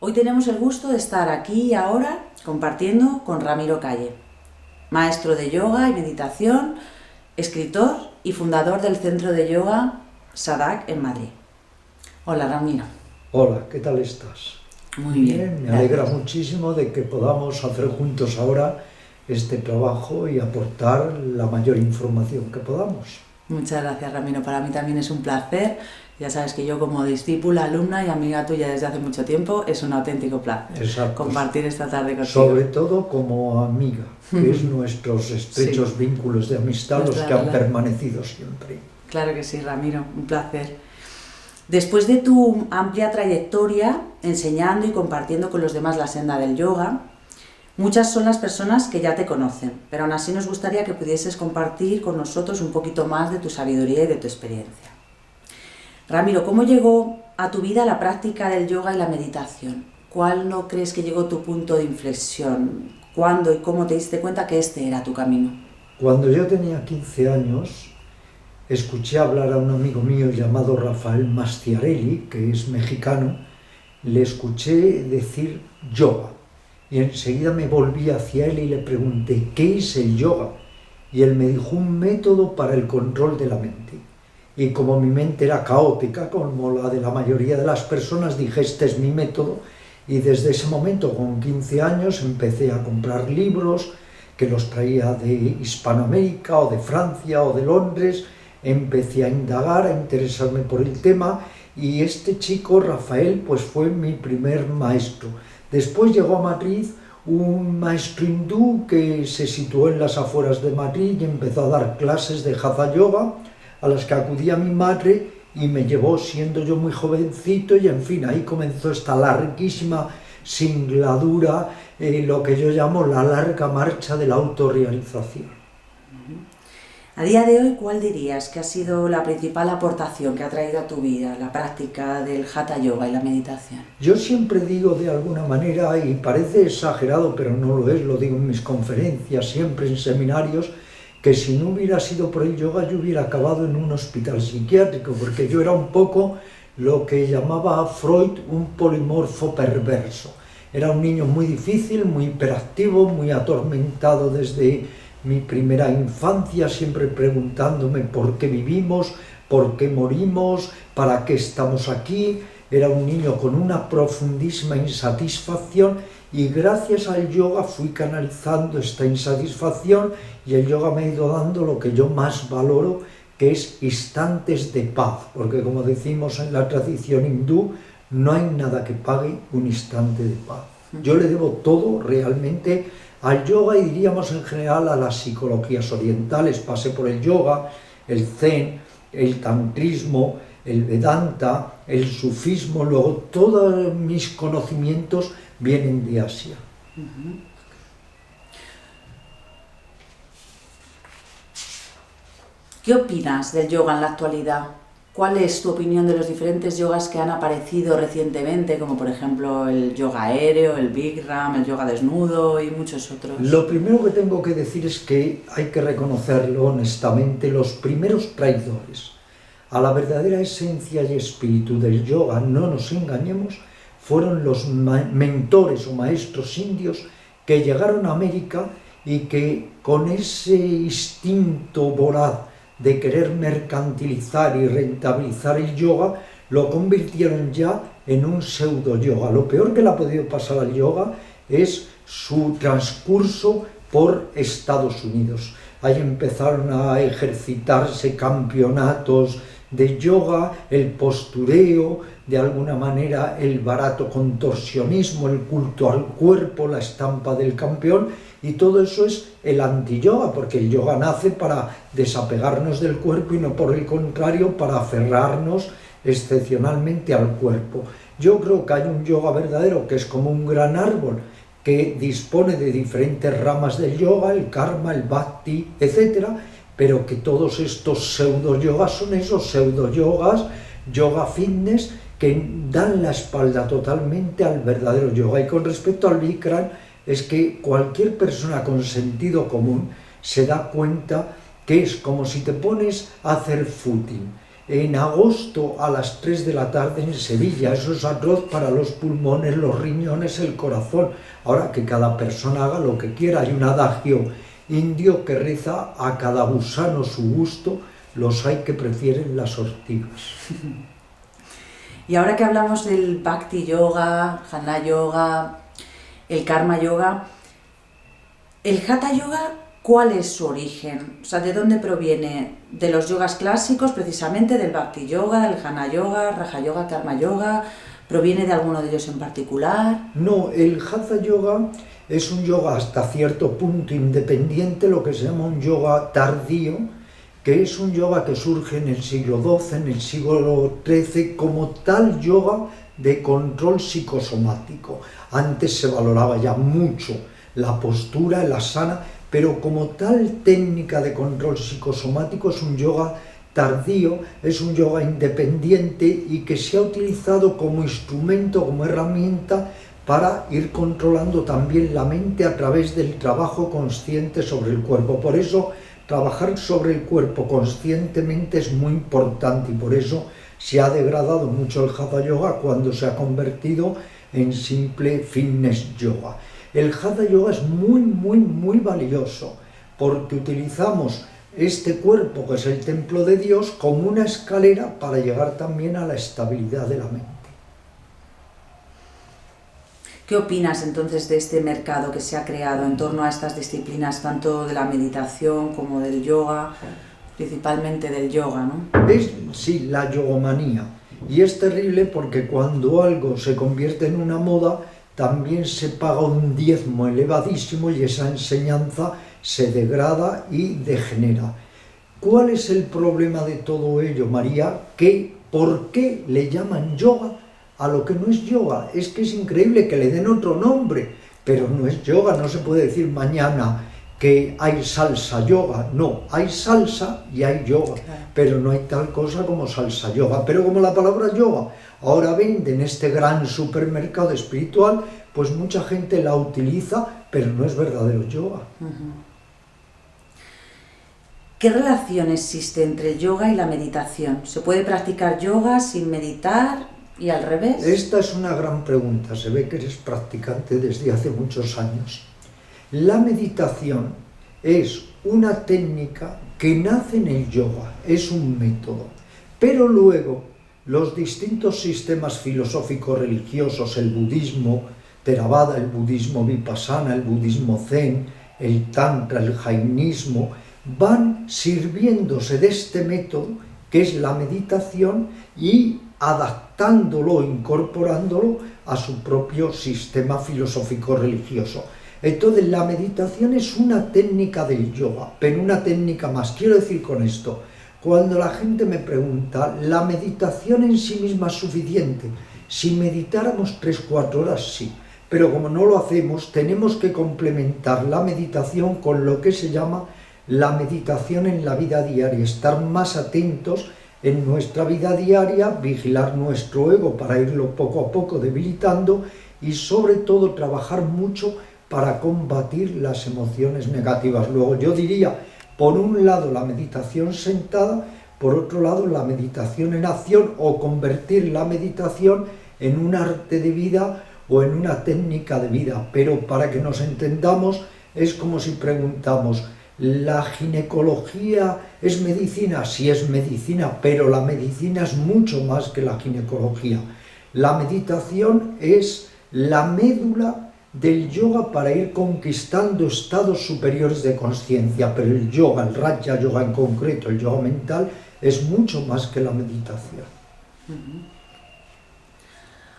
Hoy tenemos el gusto de estar aquí y ahora compartiendo con Ramiro Calle, maestro de yoga y meditación, escritor y fundador del centro de yoga Sadak en Madrid. Hola Ramiro. Hola, ¿qué tal estás? Muy bien. Me alegra muchísimo de que podamos hacer juntos ahora este trabajo y aportar la mayor información que podamos. Muchas gracias Ramiro, para mí también es un placer. Ya sabes que yo como discípula, alumna y amiga tuya desde hace mucho tiempo, es un auténtico placer. Exacto. Compartir esta tarde contigo. Sobre todo como amiga, que es nuestros estrechos vínculos de amistad los que han permanecido siempre. Claro que sí, Ramiro, un placer. Después de tu amplia trayectoria enseñando y compartiendo con los demás la senda del yoga, muchas son las personas que ya te conocen, pero aún así nos gustaría que pudieses compartir con nosotros un poquito más de tu sabiduría y de tu experiencia. Ramiro, ¿cómo llegó a tu vida la práctica del yoga y la meditación? ¿Cuál no crees que llegó tu punto de inflexión? ¿Cuándo y cómo te diste cuenta que este era tu camino? Cuando yo tenía 15 años, escuché hablar a un amigo mío llamado Rafael Mastiarelli, que es mexicano. Le escuché decir yoga y enseguida me volví hacia él y le pregunté ¿qué es el yoga? Y él me dijo un método para el control de la mente. Y como mi mente era caótica, como la de la mayoría de las personas, dije este es mi método. Y desde ese momento, con 15 años, empecé a comprar libros que los traía de Hispanoamérica o de Francia o de Londres. Empecé a indagar, a interesarme por el tema y este chico, Rafael, pues fue mi primer maestro. Después llegó a Madrid un maestro hindú que se situó en las afueras de Madrid y empezó a dar clases de Hatha Yoga, a las que acudía mi madre y me llevó siendo yo muy jovencito y en fin, ahí comenzó esta larguísima singladura, lo que yo llamo la larga marcha de la autorrealización. A día de hoy, ¿cuál dirías que ha sido la principal aportación que ha traído a tu vida la práctica del Hatha Yoga y la meditación? Yo siempre digo de alguna manera, y parece exagerado, pero no lo es, lo digo en mis conferencias, siempre en seminarios, que si no hubiera sido por el yoga yo hubiera acabado en un hospital psiquiátrico, porque yo era un poco lo que llamaba Freud un polimorfo perverso. Era un niño muy difícil, muy hiperactivo, muy atormentado desde mi primera infancia, siempre preguntándome por qué vivimos, por qué morimos, para qué estamos aquí. Era un niño con una profundísima insatisfacción y gracias al yoga fui canalizando esta insatisfacción y el yoga me ha ido dando lo que yo más valoro, que es instantes de paz, porque como decimos en la tradición hindú, no hay nada que pague un instante de paz. Yo le debo todo realmente al yoga y diríamos en general a las psicologías orientales. Pasé por el yoga, el zen, el tantrismo, el vedanta, el sufismo, luego todos mis conocimientos vienen de Asia. ¿Qué opinas del yoga en la actualidad? ¿Cuál es tu opinión de los diferentes yogas que han aparecido recientemente, como por ejemplo el yoga aéreo, el Bikram, el yoga desnudo y muchos otros? Lo primero que tengo que decir es que hay que reconocerlo honestamente, los primeros traidores a la verdadera esencia y espíritu del yoga, no nos engañemos, fueron los mentores o maestros indios que llegaron a América y que con ese instinto voraz de querer mercantilizar y rentabilizar el yoga, lo convirtieron ya en un pseudo yoga. Lo peor que le ha podido pasar al yoga es su transcurso por Estados Unidos. Ahí empezaron a ejercitarse campeonatos de yoga, el postureo, de alguna manera el barato contorsionismo, el culto al cuerpo, la estampa del campeón, y todo eso es el anti-yoga, porque el yoga nace para desapegarnos del cuerpo y no por el contrario para aferrarnos excepcionalmente al cuerpo. Yo creo que hay un yoga verdadero que es como un gran árbol que dispone de diferentes ramas del yoga, el karma, el bhakti, etc., pero que todos estos pseudo-yogas son esos pseudo-yogas, yoga fitness, que dan la espalda totalmente al verdadero yoga. Y con respecto al Bikram, es que cualquier persona con sentido común se da cuenta que es como si te pones a hacer footing en agosto a las 3 de la tarde en Sevilla. Eso es arroz para los pulmones, los riñones, el corazón. Ahora, que cada persona haga lo que quiera. Hay un adagio indio que reza: a cada gusano su gusto, los hay que prefieren las ortigas. Y ahora que hablamos del Bhakti Yoga, Jnana Yoga, el Karma Yoga, el Hatha Yoga, ¿cuál es su origen? O sea, ¿de dónde proviene? ¿De los yogas clásicos, precisamente, del Bhakti Yoga, del Jnana Yoga, Raja Yoga, Karma Yoga? ¿Proviene de alguno de ellos en particular? No, el Hatha Yoga es un yoga hasta cierto punto independiente, lo que se llama un yoga tardío, que es un yoga que surge en el siglo XII, en el siglo XIII, como tal yoga de control psicosomático. Antes se valoraba ya mucho la postura, el asana, pero como tal técnica de control psicosomático es un yoga tardío, es un yoga independiente y que se ha utilizado como instrumento, como herramienta para ir controlando también la mente a través del trabajo consciente sobre el cuerpo. Por eso trabajar sobre el cuerpo conscientemente es muy importante y por eso se ha degradado mucho el Hatha Yoga cuando se ha convertido en simple fitness yoga. El Hatha Yoga es muy valioso porque utilizamos este cuerpo, que es el templo de Dios, como una escalera para llegar también a la estabilidad de la mente. ¿Qué opinas entonces de este mercado que se ha creado en torno a estas disciplinas, tanto de la meditación como del yoga, principalmente del yoga, ¿no? Sí, la yogomanía. Y es terrible porque cuando algo se convierte en una moda, también se paga un diezmo elevadísimo y esa enseñanza se degrada y degenera. ¿Cuál es el problema de todo ello, María? ¿Por qué le llaman yoga a lo que no es yoga? Es que es increíble que le den otro nombre, pero no es yoga. No se puede decir mañana que hay salsa yoga. No, hay salsa y hay yoga, pero no hay tal cosa como salsa yoga. Pero como la palabra yoga ahora vende en este gran supermercado espiritual, pues mucha gente la utiliza, pero no es verdadero yoga. ¿Qué relación existe entre el yoga y la meditación? ¿Se puede practicar yoga sin meditar y al revés? Esta es una gran pregunta. Se ve que eres practicante desde hace muchos años. La meditación es una técnica que nace en el yoga, es un método, pero luego los distintos sistemas filosóficos religiosos, el budismo Theravada, el budismo Vipassana, el budismo Zen, el Tantra, el jainismo, van sirviéndose de este método, que es la meditación, y adaptándolo, incorporándolo a su propio sistema filosófico religioso. Entonces, la meditación es una técnica del yoga, pero una técnica más. Quiero decir con esto, cuando la gente me pregunta, ¿la meditación en sí misma es suficiente? Si meditáramos 3-4 horas, sí. Pero como no lo hacemos, tenemos que complementar la meditación con lo que se llama la meditación en la vida diaria, estar más atentos en nuestra vida diaria, vigilar nuestro ego para irlo poco a poco debilitando y sobre todo trabajar mucho para combatir las emociones negativas. Luego yo diría, por un lado la meditación sentada, por otro lado la meditación en acción o convertir la meditación en un arte de vida o en una técnica de vida. Pero para que nos entendamos, es como si preguntamos, ¿la ginecología es medicina? Sí, es medicina, pero la medicina es mucho más que la ginecología. La meditación es la médula del yoga para ir conquistando estados superiores de conciencia, pero el yoga, el Raja Yoga en concreto, el yoga mental, es mucho más que la meditación.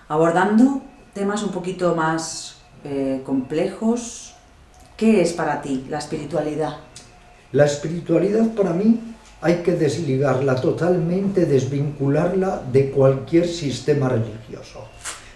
Abordando temas un poquito más complejos, ¿qué es para ti la espiritualidad? La espiritualidad para mí hay que desligarla totalmente, desvincularla de cualquier sistema religioso.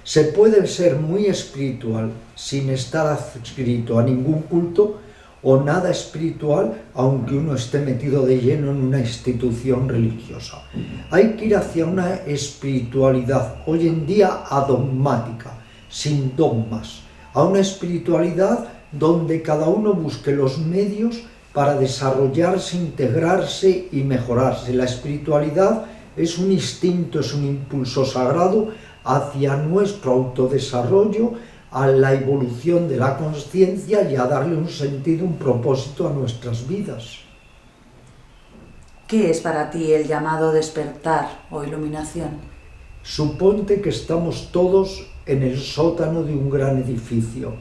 Se puede ser muy espiritual sin estar adscrito a ningún culto o nada espiritual aunque uno esté metido de lleno en una institución religiosa. Hay que ir hacia una espiritualidad hoy en día adogmática, sin dogmas, a una espiritualidad donde cada uno busque los medios para desarrollarse, integrarse y mejorarse. La espiritualidad es un instinto, es un impulso sagrado hacia nuestro autodesarrollo, a la evolución de la conciencia y a darle un sentido, un propósito a nuestras vidas. ¿Qué es para ti el llamado despertar o iluminación? Suponte que estamos todos en el sótano de un gran edificio.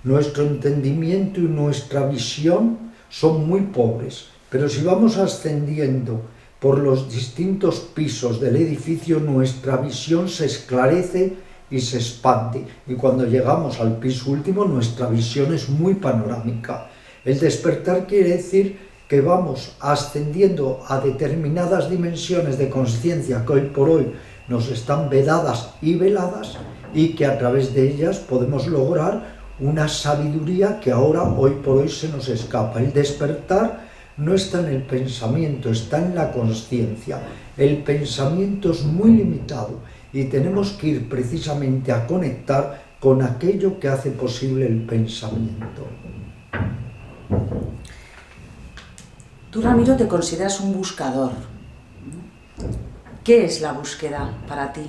Nuestro entendimiento y nuestra visión son muy pobres, pero si vamos ascendiendo por los distintos pisos del edificio, nuestra visión se esclarece y se expande. Y cuando llegamos al piso último, nuestra visión es muy panorámica. El despertar quiere decir que vamos ascendiendo a determinadas dimensiones de conciencia que hoy por hoy nos están vedadas y veladas, y que a través de ellas podemos lograr una sabiduría que ahora, hoy por hoy, se nos escapa. El despertar no está en el pensamiento, está en la conciencia. El pensamiento es muy limitado y tenemos que ir precisamente a conectar con aquello que hace posible el pensamiento. Tú, Ramiro, te consideras un buscador. ¿Qué es la búsqueda para ti?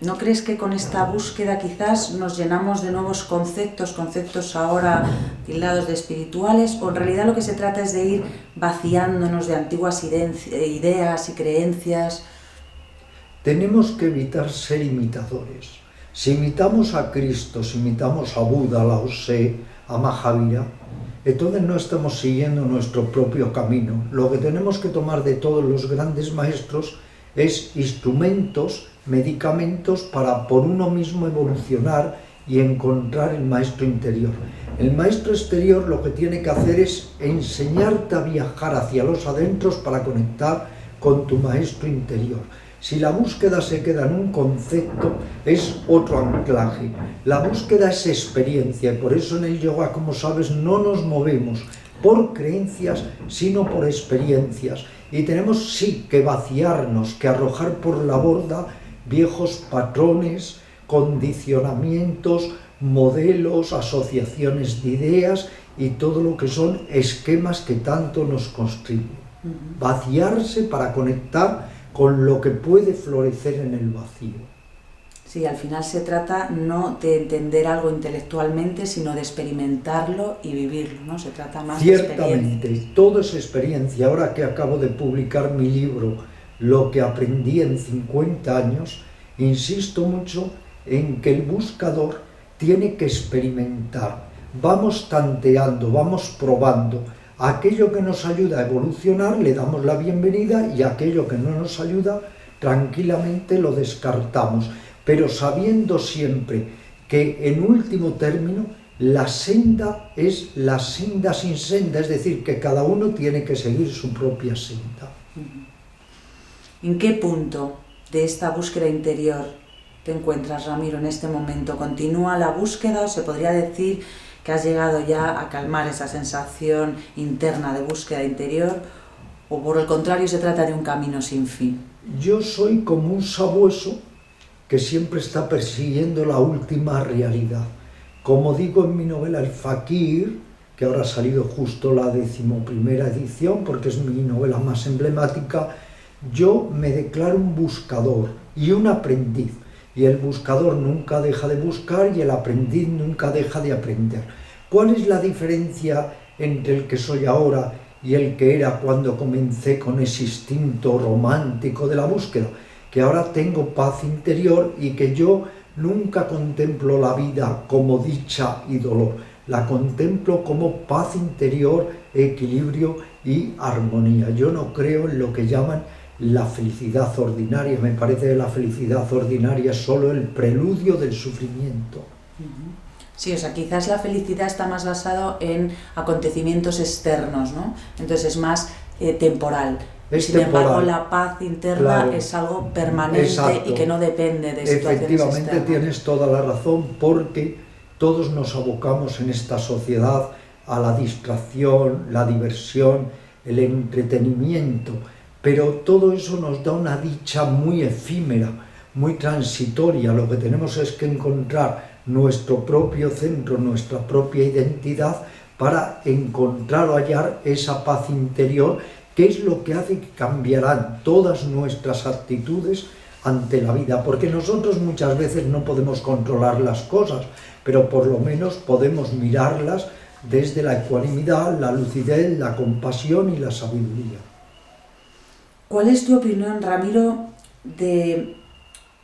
¿No crees que con esta búsqueda quizás nos llenamos de nuevos conceptos ahora tildados de espirituales, o en realidad lo que se trata es de ir vaciándonos de antiguas ideas y creencias? Tenemos que evitar ser imitadores. Si imitamos a Cristo, si imitamos a Buda, a Lao Tse, a Mahavira, entonces no estamos siguiendo nuestro propio camino. Lo que tenemos que tomar de todos los grandes maestros es instrumentos, medicamentos para por uno mismo evolucionar y encontrar el maestro interior. El maestro exterior lo que tiene que hacer es enseñarte a viajar hacia los adentros para conectar con tu maestro interior. Si la búsqueda se queda en un concepto, es otro anclaje. La búsqueda es experiencia, y por eso en el yoga, como sabes, no nos movemos por creencias, sino por experiencias. Y tenemos sí que vaciarnos, que arrojar por la borda viejos patrones, condicionamientos, modelos, asociaciones de ideas y todo lo que son esquemas que tanto nos constriñen. Vaciarse para conectar con lo que puede florecer en el vacío. Sí, al final se trata no de entender algo intelectualmente, sino de experimentarlo y vivirlo, ¿no? Se trata más de experiencia. Ciertamente, todo es experiencia. Ahora que acabo de publicar mi libro, Lo que aprendí en 50 años, insisto mucho en que el buscador tiene que experimentar. Vamos tanteando, vamos probando. Aquello que nos ayuda a evolucionar le damos la bienvenida, y aquello que no nos ayuda tranquilamente lo descartamos, pero sabiendo siempre que en último término la senda es la senda sin senda, es decir, que cada uno tiene que seguir su propia senda. ¿En qué punto de esta búsqueda interior te encuentras, Ramiro, en este momento? ¿Continúa la búsqueda o se podría decir que has llegado ya a calmar esa sensación interna de búsqueda interior, o por el contrario se trata de un camino sin fin? Yo soy como un sabueso que siempre está persiguiendo la última realidad. Como digo en mi novela El Fakir, que ahora ha salido justo la 11ª edición, porque es mi novela más emblemática, yo me declaro un buscador y un aprendiz. Y el buscador nunca deja de buscar y el aprendiz nunca deja de aprender. ¿Cuál es la diferencia entre el que soy ahora y el que era cuando comencé con ese instinto romántico de la búsqueda? Que ahora tengo paz interior y que yo nunca contemplo la vida como dicha y dolor. La contemplo como paz interior, equilibrio y armonía. Yo no creo en lo que llaman la felicidad ordinaria. Me parece que la felicidad ordinaria es solo el preludio del sufrimiento. Sí, o sea, quizás la felicidad está más basado en acontecimientos externos, ¿no? Entonces es más temporal. Sin embargo, la paz interna, claro, es algo permanente. Exacto. Y que no depende de situaciones Efectivamente, externas. Tienes toda la razón, porque todos nos abocamos en esta sociedad a la distracción, la diversión, el entretenimiento, pero todo eso nos da una dicha muy efímera, muy transitoria. Lo que tenemos es que encontrar nuestro propio centro, nuestra propia identidad, para encontrar o hallar esa paz interior ¿Qué es lo que hace que cambiarán todas nuestras actitudes ante la vida? Porque nosotros muchas veces no podemos controlar las cosas, pero por lo menos podemos mirarlas desde la ecuanimidad, la lucidez, la compasión y la sabiduría. ¿Cuál es tu opinión, Ramiro, de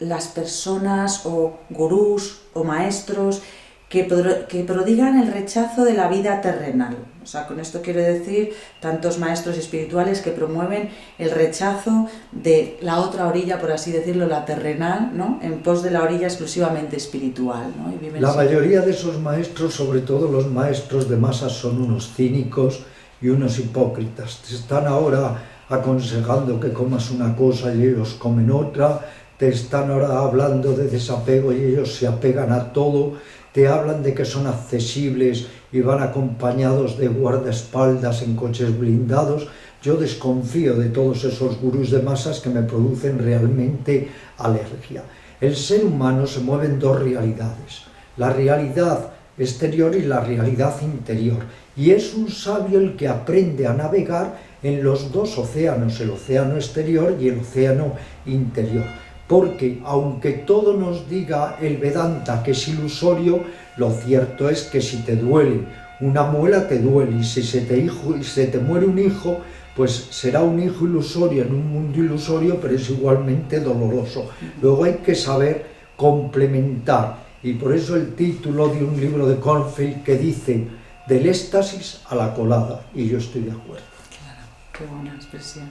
las personas o gurús o maestros que prodigan el rechazo de la vida terrenal? O sea, con esto quiero decir tantos maestros espirituales que promueven el rechazo de la otra orilla, por así decirlo, la terrenal, ¿no?, en pos de la orilla exclusivamente espiritual, ¿no? Y viven la mayoría de esos maestros, sobre todo los maestros de masas, son unos cínicos y unos hipócritas. Te están ahora aconsejando que comas una cosa y ellos comen otra, te están ahora hablando de desapego y ellos se apegan a todo, te hablan de que son accesibles y van acompañados de guardaespaldas en coches blindados. Yo desconfío de todos esos gurús de masas que me producen realmente alergia. El ser humano se mueve en dos realidades, la realidad exterior y la realidad interior, y es un sabio el que aprende a navegar en los dos océanos, el océano exterior y el océano interior. Porque aunque todo nos diga el Vedanta que es ilusorio, lo cierto es que si te duele una muela te duele, y si se te muere un hijo, pues será un hijo ilusorio en un mundo ilusorio, pero es igualmente doloroso. Luego hay que saber complementar, y por eso el título de un libro de Kornfeld que dice del éxtasis a la colada, y yo estoy de acuerdo. Claro, qué buena expresión.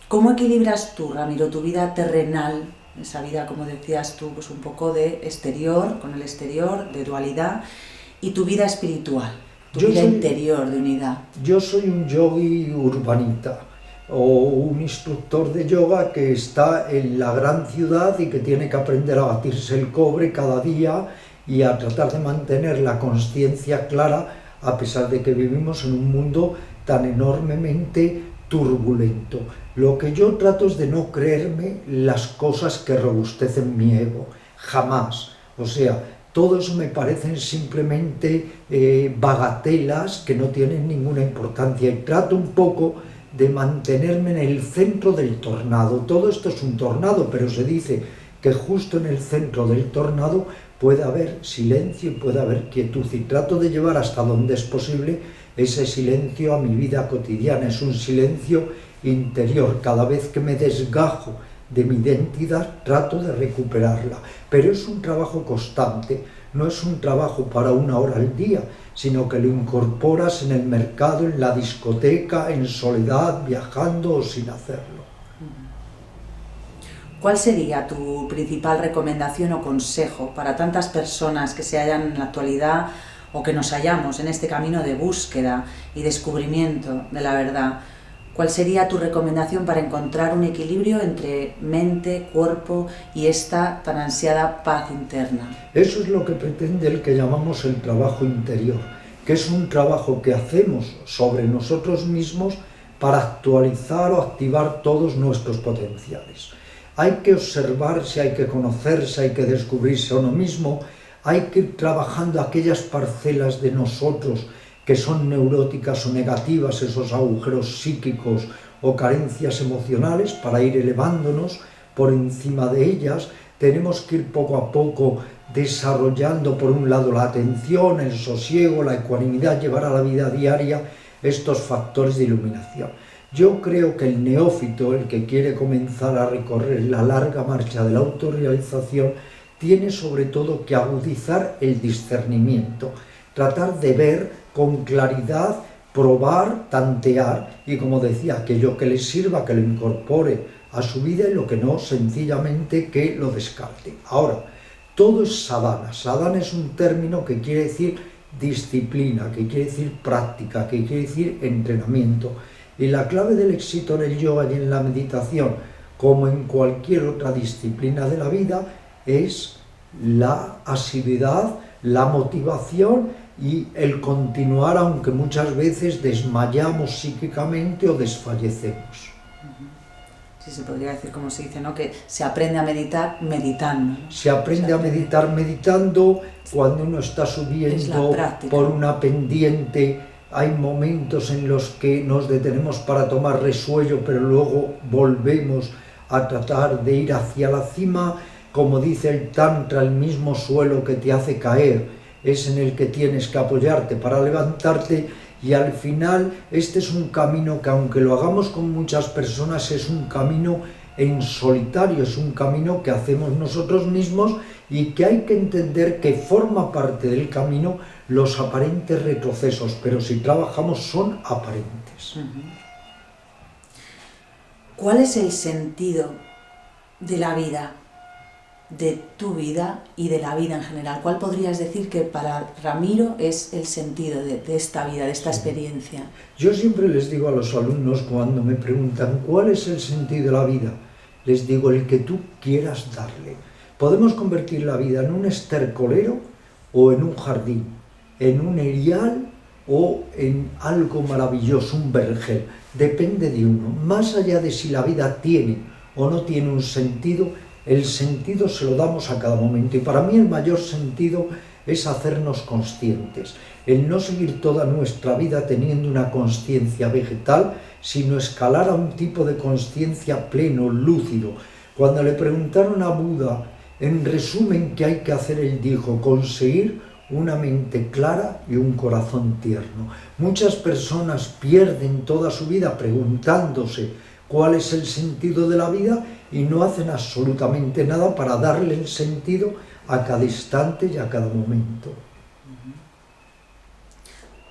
¿Cómo equilibras tú, Ramiro, tu vida terrenal, esa vida, como decías tú, pues un poco de exterior, con el exterior, de dualidad, y tu vida espiritual, tu vida interior, de unidad? Yo soy un yogui urbanita, o un instructor de yoga que está en la gran ciudad y que tiene que aprender a batirse el cobre cada día y a tratar de mantener la consciencia clara, a pesar de que vivimos en un mundo tan enormemente turbulento. Lo que yo trato es de no creerme las cosas que robustecen mi ego, jamás. O sea, todo eso me parecen simplemente bagatelas que no tienen ninguna importancia, y trato un poco de mantenerme en el centro del tornado. Todo esto es un tornado, pero se dice que justo en el centro del tornado puede haber silencio y puede haber quietud, y trato de llevar hasta donde es posible ese silencio a mi vida cotidiana. Es un silencio interior. Cada vez que me desgajo de mi identidad trato de recuperarla, pero es un trabajo constante, no es un trabajo para una hora al día, sino que lo incorporas en el mercado, en la discoteca, en soledad, viajando o sin hacerlo. ¿Cuál sería tu principal recomendación o consejo para tantas personas que se hallan en la actualidad o que nos hallamos en este camino de búsqueda y descubrimiento de la verdad? ¿Cuál sería tu recomendación para encontrar un equilibrio entre mente, cuerpo y esta tan ansiada paz interna? Eso es lo que pretende el que llamamos el trabajo interior, que es un trabajo que hacemos sobre nosotros mismos para actualizar o activar todos nuestros potenciales. Hay que observarse, hay que conocerse, hay que descubrirse a uno mismo, hay que ir trabajando aquellas parcelas de nosotros que son neuróticas o negativas, esos agujeros psíquicos o carencias emocionales, para ir elevándonos por encima de ellas. Tenemos que ir poco a poco desarrollando, por un lado, la atención, el sosiego, la ecuanimidad, llevar a la vida diaria estos factores de iluminación. Yo creo que el neófito, el que quiere comenzar a recorrer la larga marcha de la autorrealización, tiene sobre todo que agudizar el discernimiento, tratar de ver con claridad, probar, tantear, y como decía, aquello que le sirva, que lo incorpore a su vida, y lo que no, sencillamente que lo descarte. Ahora, todo es sadhana. Sadhana es un término que quiere decir disciplina, que quiere decir práctica, que quiere decir entrenamiento. Y la clave del éxito en el yoga y en la meditación, como en cualquier otra disciplina de la vida, es la asiduidad, la motivación y el continuar, aunque muchas veces desmayamos psíquicamente o desfallecemos. Sí, se podría decir, como se dice, ¿no?, que se aprende a meditar meditando, ¿no? Se aprende a meditar meditando. Cuando uno está subiendo por una pendiente hay momentos en los que nos detenemos para tomar resuello, pero luego volvemos a tratar de ir hacia la cima. Como dice el Tantra, el mismo suelo que te hace caer es en el que tienes que apoyarte para levantarte, y al final este es un camino que, aunque lo hagamos con muchas personas, es un camino en solitario, es un camino que hacemos nosotros mismos y que hay que entender que forma parte del camino los aparentes retrocesos, pero si trabajamos son aparentes. ¿Cuál es el sentido de la vida, de tu vida y de la vida en general? ¿Cuál podrías decir que para Ramiro es el sentido de esta vida, de esta experiencia? Yo siempre les digo a los alumnos cuando me preguntan ¿cuál es el sentido de la vida? Les digo el que tú quieras darle. Podemos convertir la vida en un estercolero o en un jardín, en un erial o en algo maravilloso, un vergel. Depende de uno. Más allá de si la vida tiene o no tiene un sentido, el sentido se lo damos a cada momento. Y para mí el mayor sentido es hacernos conscientes. El no seguir toda nuestra vida teniendo una consciencia vegetal, sino escalar a un tipo de consciencia pleno, lúcido. Cuando le preguntaron a Buda, en resumen, ¿qué hay que hacer? Él dijo, conseguir una mente clara y un corazón tierno. Muchas personas pierden toda su vida preguntándose cuál es el sentido de la vida y no hacen absolutamente nada para darle el sentido a cada instante y a cada momento.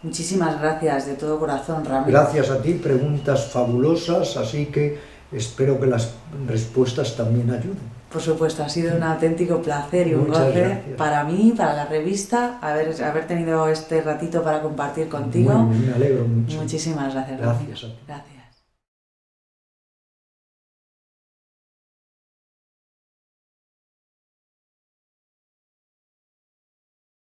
Muchísimas gracias de todo corazón, Ramiro. Gracias a ti, preguntas fabulosas, así que espero que las respuestas también ayuden. Por supuesto, ha sido un auténtico placer y un goce para mí, para la revista, haber tenido este ratito para compartir contigo. Muy bien, me alegro mucho. Muchísimas gracias, Ramiro. Gracias a ti. Gracias.